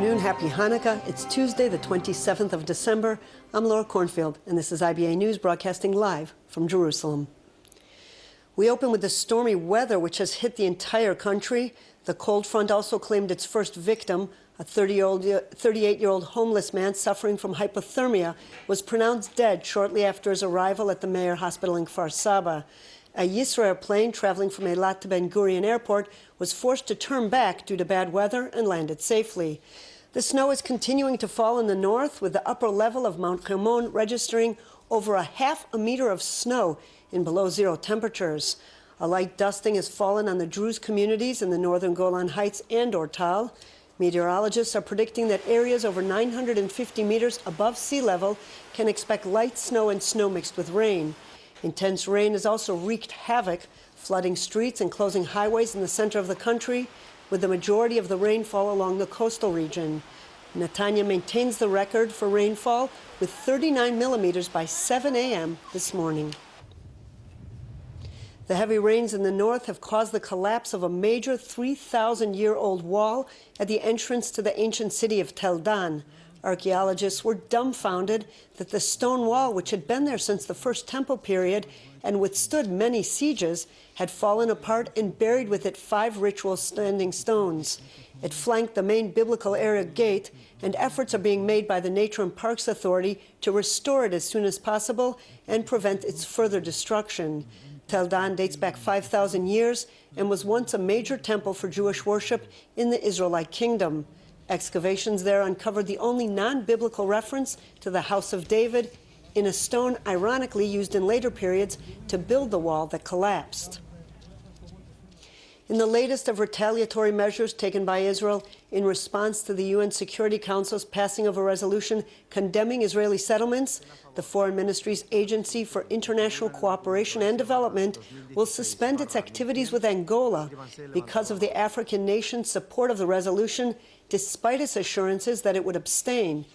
afternoon. Happy Hanukkah. It's Tuesday, the 27th of December. I'm Laura Cornfield, and this is IBA News broadcasting live from Jerusalem. We open with the stormy weather which has hit the entire country. The cold front also claimed its first victim. A 38-year-old homeless man suffering from hypothermia was pronounced dead shortly after his arrival at the Meir Hospital in Kfar Saba. A Yisrael plane traveling from Eilat to Ben Gurion Airport was forced to turn back due to bad weather and landed safely. The snow is continuing to fall in the north, with the upper level of Mount Hermon registering over a half a meter of snow in below-zero temperatures. A light dusting has fallen on the Druze communities in the northern Golan Heights and Ortal. Meteorologists are predicting that areas over 950 meters above sea level can expect light snow and snow mixed with rain. Intense rain has also wreaked havoc, flooding streets and closing highways in the center of the country, with the majority of the rainfall along the coastal region. Netanya maintains the record for rainfall with 39 millimeters by 7 a.m. this morning. The heavy rains in the north have caused the collapse of a major 3,000-year-old wall at the entrance to the ancient city of Tel Dan. Archaeologists were dumbfounded that the stone wall, which had been there since the First Temple period and withstood many sieges, had fallen apart and buried with it 5 ritual standing stones. It flanked the main biblical area gate, and efforts are being made by the Nature and Parks Authority to restore it as soon as possible and prevent its further destruction. Tel Dan dates back 5,000 years and was once a major temple for Jewish worship in the Israelite kingdom. Excavations there uncovered the only non-biblical reference to the House of David in a stone ironically used in later periods to build the wall that collapsed. In the latest of retaliatory measures taken by Israel in response to the UN Security Council's passing of a resolution condemning Israeli settlements, the Foreign Ministry's Agency for International Cooperation and Development will suspend its activities with Angola because of the African nation's support of the resolution, despite its assurances that it would abstain.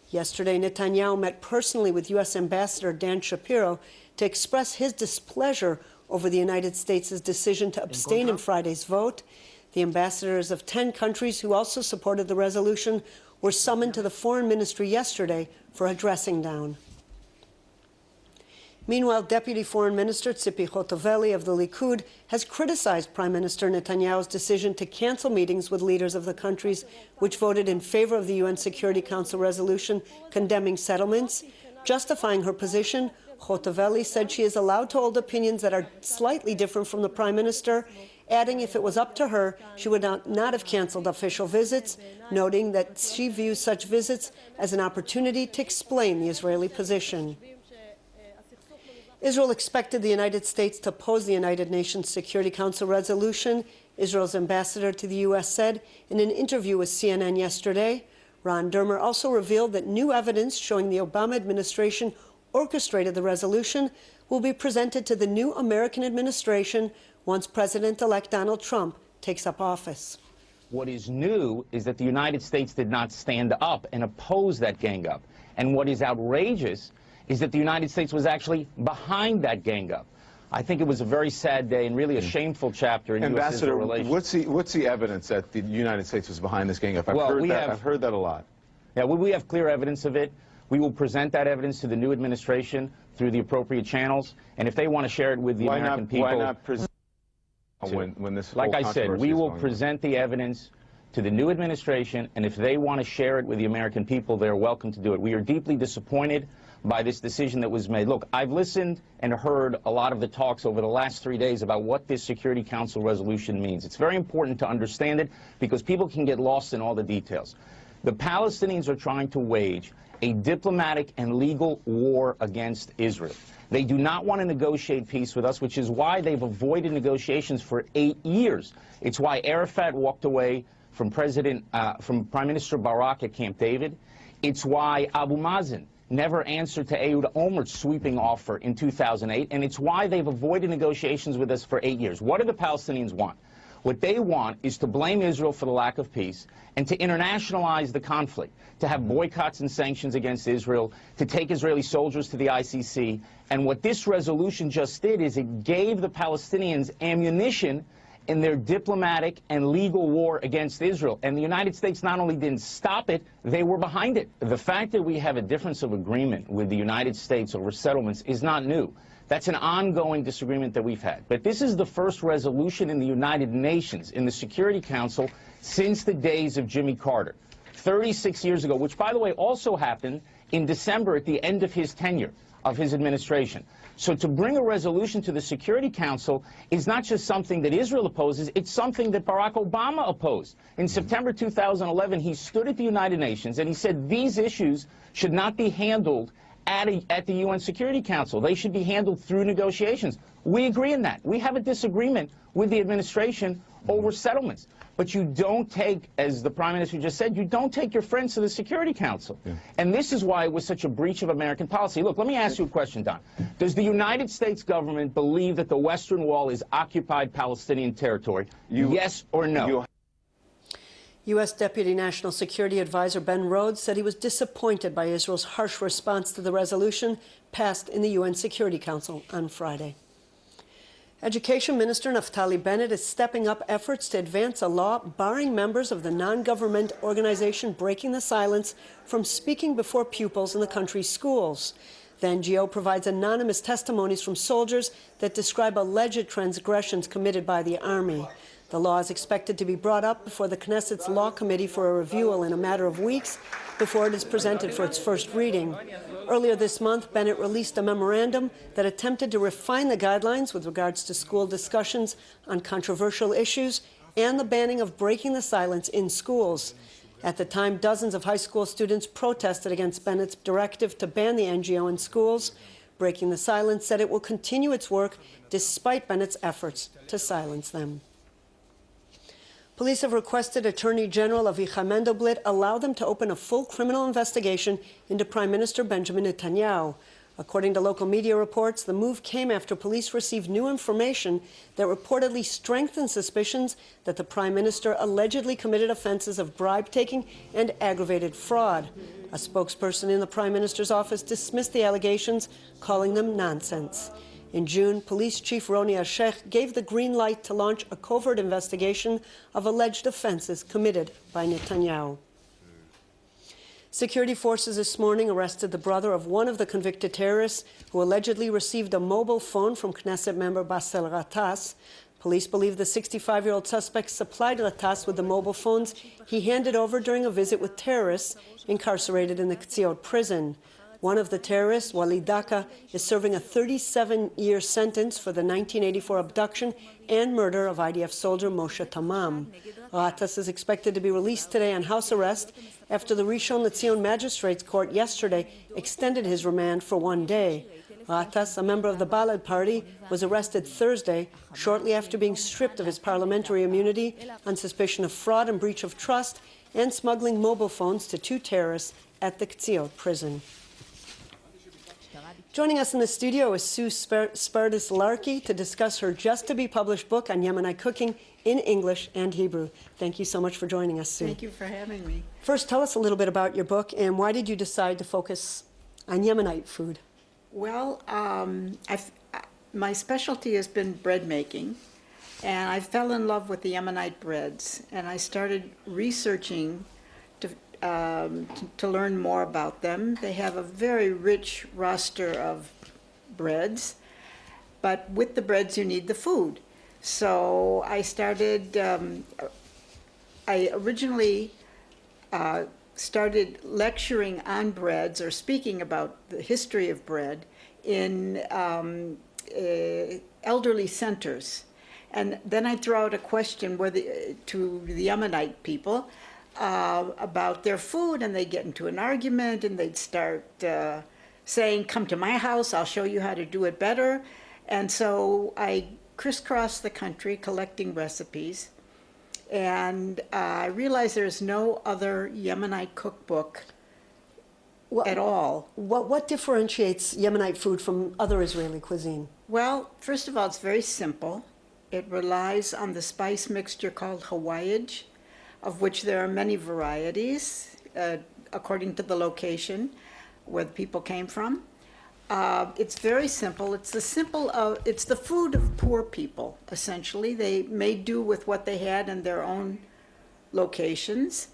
Yesterday, Netanyahu met personally with U.S. Ambassador Dan Shapiro to express his displeasure over the United States' decision to abstain in Friday's vote. The ambassadors of 10 countries who also supported the resolution were summoned to the Foreign Ministry yesterday for a dressing down. Meanwhile, Deputy Foreign Minister Tzipi Hotovely of the Likud has criticized Prime Minister Netanyahu's decision to cancel meetings with leaders of the countries which voted in favor of the UN Security Council resolution condemning settlements. Justifying her position, Hotovely said she is allowed to hold opinions that are slightly different from the Prime Minister, adding if it was up to her, she would not have canceled official visits, noting that she views such visits as an opportunity to explain the Israeli position. Israel expected the United States to oppose the United Nations Security Council resolution, Israel's ambassador to the U.S. said in an interview with CNN yesterday. Ron Dermer also revealed that new evidence showing the Obama administration orchestrated the resolution will be presented to the new American administration once President-elect Donald Trump takes up office. What is new is that the United States did not stand up and oppose that gang-up. And what is outrageous is that the United States was actually behind that gang-up. I think it was a very sad day and really a shameful chapter in U.S.-Israel relations. What's the evidence that the United States was behind this gang-up? I've heard that a lot. Yeah, we have clear evidence of it. We will present that evidence to the new administration through the appropriate channels, and if they want to share it with the American people... Why not present when this Like I said, we will present the evidence to the new administration, and if they want to share it with the American people, they're welcome to do it. We are deeply disappointed by this decision that was made. Look, I've listened and heard a lot of the talks over the last 3 days about what this Security Council resolution means. It's very important to understand it because people can get lost in all the details. The Palestinians are trying to wage a diplomatic and legal war against Israel. They do not want to negotiate peace with us, which is why they've avoided negotiations for 8 years. It's why Arafat walked away from from Prime Minister Barak at Camp David. It's why Abu Mazen never answered to Ehud Olmert's sweeping offer in 2008, and it's why they've avoided negotiations with us for 8 years. What do the Palestinians want? What they want is to blame Israel for the lack of peace and to internationalize the conflict, to have boycotts and sanctions against Israel, to take Israeli soldiers to the ICC. And what this resolution just did is it gave the Palestinians ammunition in their diplomatic and legal war against Israel. And the United States not only didn't stop it, they were behind it. The fact that we have a difference of agreement with the United States over settlements is not new. That's an ongoing disagreement that we've had. But this is the first resolution in the United Nations, in the Security Council, since the days of Jimmy Carter, 36 years ago, which, by the way, also happened in December at the end of his tenure, of his administration. So to bring a resolution to the Security Council is not just something that Israel opposes, it's something that Barack Obama opposed. In September 2011, he stood at the United Nations and he said these issues should not be handled at the UN Security Council. They should be handled through negotiations. We agree in that. We have a disagreement with the administration over settlements. But you don't take, as the Prime Minister just said, you don't take your friends to the Security Council. Yeah. And this is why it was such a breach of American policy. Look, let me ask you a question, Don. Does the United States government believe that the Western Wall is occupied Palestinian territory? Yes or no? U.S. Deputy National Security Advisor Ben Rhodes said he was disappointed by Israel's harsh response to the resolution passed in the UN Security Council on Friday. Education Minister Naftali Bennett is stepping up efforts to advance a law barring members of the non-government organization Breaking the Silence from speaking before pupils in the country's schools. The NGO provides anonymous testimonies from soldiers that describe alleged transgressions committed by the army. The law is expected to be brought up before the Knesset's Law Committee for a review in a matter of weeks before it is presented for its first reading. Earlier this month, Bennett released a memorandum that attempted to refine the guidelines with regards to school discussions on controversial issues and the banning of breaking the silence in schools. At the time, dozens of high school students protested against Bennett's directive to ban the NGO in schools. Breaking the Silence said it will continue its work despite Bennett's efforts to silence them. Police have requested Attorney General Avichai Mendelblit allow them to open a full criminal investigation into Prime Minister Benjamin Netanyahu. According to local media reports, the move came after police received new information that reportedly strengthened suspicions that the Prime Minister allegedly committed offenses of bribe-taking and aggravated fraud. A spokesperson in the Prime Minister's office dismissed the allegations, calling them nonsense. In June, Police Chief Roni Ashech gave the green light to launch a covert investigation of alleged offenses committed by Netanyahu. Security forces this morning arrested the brother of one of the convicted terrorists who allegedly received a mobile phone from Knesset member Bassel Ghatas. Police believe the 65-year-old suspect supplied Ghatas with the mobile phones he handed over during a visit with terrorists incarcerated in the Ketziot prison. One of the terrorists, Walid Daka, is serving a 37-year sentence for the 1984 abduction and murder of IDF soldier Moshe Tamam. Ghatas is expected to be released today on house arrest after the Rishon LeZion Magistrates Court yesterday extended his remand for 1 day. Ghatas, a member of the Balad Party, was arrested Thursday shortly after being stripped of his parliamentary immunity on suspicion of fraud and breach of trust and smuggling mobile phones to 2 terrorists at the Ketziot prison. Joining us in the studio is Sue Spartus-Larkey to discuss her just-to-be-published book on Yemenite cooking in English and Hebrew. Thank you so much for joining us, Sue. Thank you for having me. First, tell us a little bit about your book and why did you decide to focus on Yemenite food? Well, my specialty has been bread making, and I fell in love with the Yemenite breads, and I started researching to learn more about them. They have a very rich roster of breads, but with the breads you need the food. So I started, I originally started lecturing on breads or speaking about the history of bread in elderly centers. And then I'd throw out a question to the Yemenite people about their food, and they'd get into an argument, and they'd start saying, come to my house, I'll show you how to do it better. And so I crisscrossed the country collecting recipes, and I realized there's no other Yemenite cookbook at all. What differentiates Yemenite food from other Israeli cuisine? Well, first of all, it's very simple. It relies on the spice mixture called hawayij, of which there are many varieties according to the location where the people came from. It's very simple. It's the food of poor people, essentially. They made do with what they had in their own locations.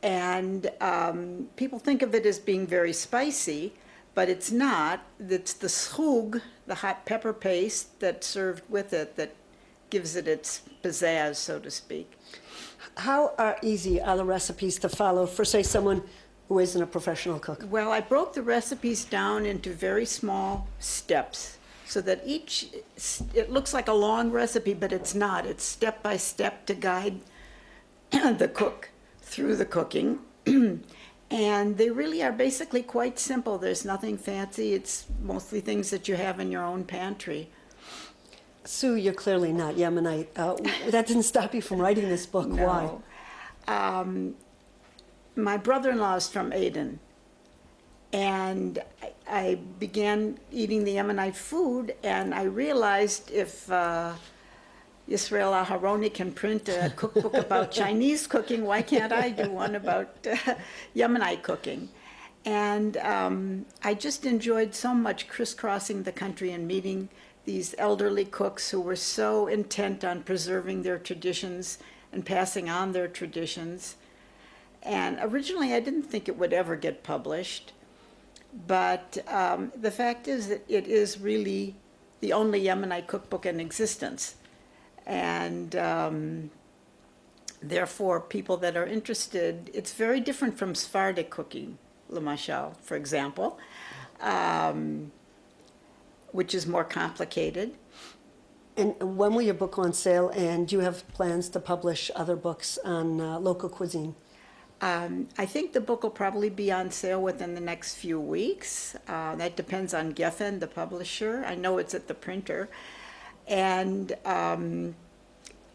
And people think of it as being very spicy, but it's not. It's the schug, the hot pepper paste that's served with it, that gives it its pizzazz, so to speak. How easy are the recipes to follow for, say, someone who isn't a professional cook? Well, I broke the recipes down into very small steps so that it looks like a long recipe, but it's not. It's step by step to guide the cook through the cooking. And they really are basically quite simple. There's nothing fancy. It's mostly things that you have in your own pantry. Sue, you're clearly not Yemenite. That didn't stop you from writing this book. No. Why? My brother-in-law is from Aden, and I began eating the Yemenite food, and I realized if Yisrael Aharoni can print a cookbook about Chinese cooking, why can't I do one about Yemenite cooking? And I just enjoyed so much crisscrossing the country and meeting these elderly cooks who were so intent on preserving their traditions and passing on their traditions. And originally I didn't think it would ever get published, but the fact is that it is really the only Yemenite cookbook in existence. And therefore, people that are interested, it's very different from Sephardic cooking, l'mashal, for example, which is more complicated. And when will your book go on sale, and do you have plans to publish other books on local cuisine? I think the book will probably be on sale within the next few weeks. That depends on Geffen, the publisher. I know it's at the printer. And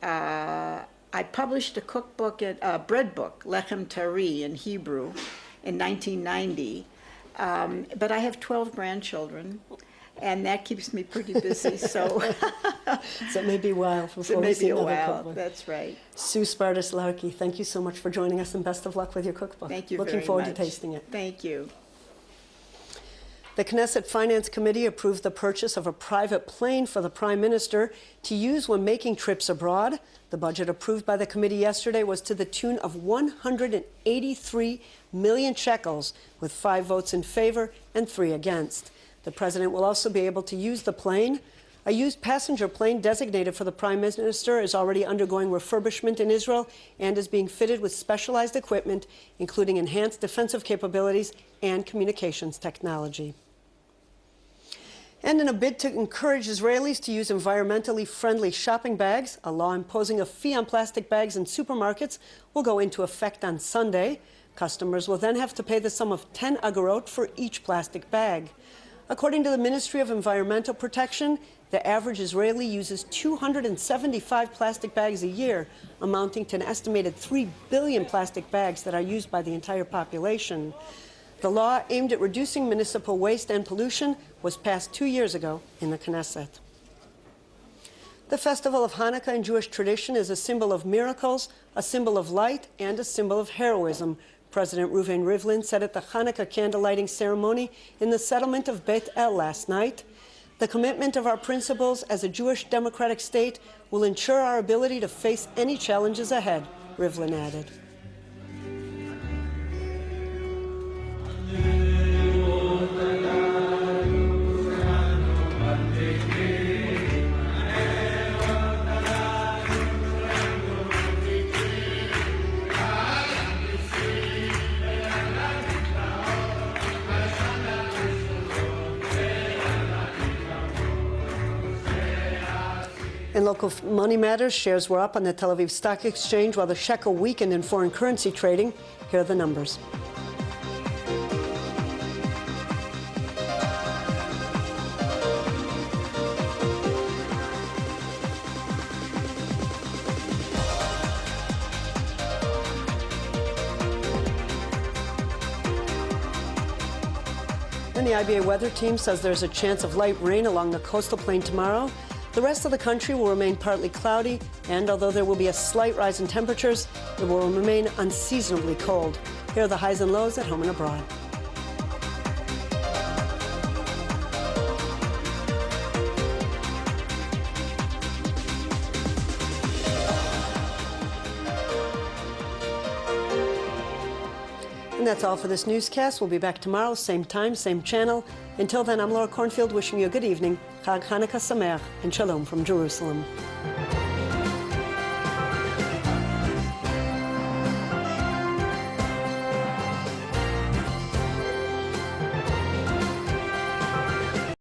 I published a cookbook, a bread book, Lechem Tari in Hebrew, in 1990. But I have 12 grandchildren, and that keeps me pretty busy. So, so it may be a while before we see another cookbook. That's right. Sue Spartus-Larkey, thank you so much for joining us, and best of luck with your cookbook. Thank you Looking forward to tasting it. Thank you. The Knesset Finance Committee approved the purchase of a private plane for the Prime Minister to use when making trips abroad. The budget approved by the committee yesterday was to the tune of 183 million shekels, with 5 votes in favor and 3 against. The president will also be able to use the plane. A used passenger plane designated for the Prime Minister is already undergoing refurbishment in Israel and is being fitted with specialized equipment, including enhanced defensive capabilities and communications technology. And in a bid to encourage Israelis to use environmentally friendly shopping bags, a law imposing a fee on plastic bags in supermarkets will go into effect on Sunday. Customers will then have to pay the sum of 10 agorot for each plastic bag. According to the Ministry of Environmental Protection, the average Israeli uses 275 plastic bags a year, amounting to an estimated 3 billion plastic bags that are used by the entire population. The law aimed at reducing municipal waste and pollution was passed 2 years ago in the Knesset. The festival of Hanukkah in Jewish tradition is a symbol of miracles, a symbol of light, and a symbol of heroism. President Reuven Rivlin said at the Hanukkah candle lighting ceremony in the settlement of Beit El last night. The commitment of our principles as a Jewish democratic state will ensure our ability to face any challenges ahead, Rivlin added. In local money matters, shares were up on the Tel Aviv Stock Exchange while the shekel weakened in foreign currency trading. Here are the numbers. And the IBA weather team says there's a chance of light rain along the coastal plain tomorrow. The rest of the country will remain partly cloudy, and although there will be a slight rise in temperatures, it will remain unseasonably cold. Here are the highs and lows at home and abroad. And that's all for this newscast. We'll be back tomorrow, same time, same channel. Until then, I'm Laura Cornfield wishing you a good evening, Chag Hanukkah Sameach, and Shalom from Jerusalem.